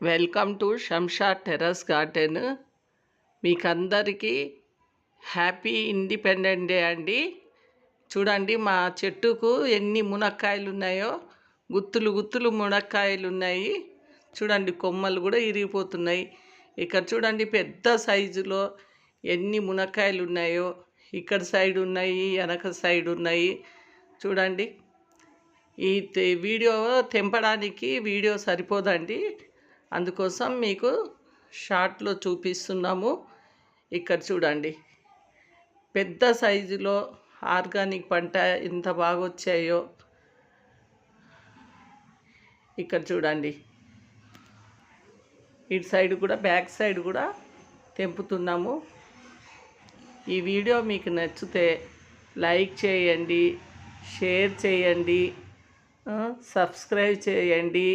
Welcome to Shamsha terrace garden. మీకందరికీ happy independent day అండి. చూడండి మా చెట్టుకు ఎన్ని మునక్కాయలు ఉన్నాయో, గుత్తులు గుత్తులు మునక్కాయలు ఉన్నాయి. చూడండి కొమ్మలు కూడా ఇరిగిపోతున్నాయి. ఇక్కడ చూడండి పెద్ద సైజులో ఎన్ని మునక్కాయలు ఉన్నాయో. ఇక్కడ సైడ్ ఉన్నాయి, వెనక సైడ్ ఉన్నాయి. చూడండి ఈ వీడియో తెంపడానికి వీడియో సరిపోదండి, అందుకోసం మీకు షార్ట్లో చూపిస్తున్నాము. ఇక్కడ చూడండి పెద్ద సైజులో ఆర్గానిక్ పంట ఎంత బాగా వచ్చాయో. ఇక్కడ చూడండి ఇటు సైడ్ కూడా, బ్యాక్ సైడ్ కూడా తెంపుతున్నాము. ఈ వీడియో మీకు నచ్చితే లైక్ చేయండి, షేర్ చేయండి, సబ్స్క్రైబ్ చేయండి.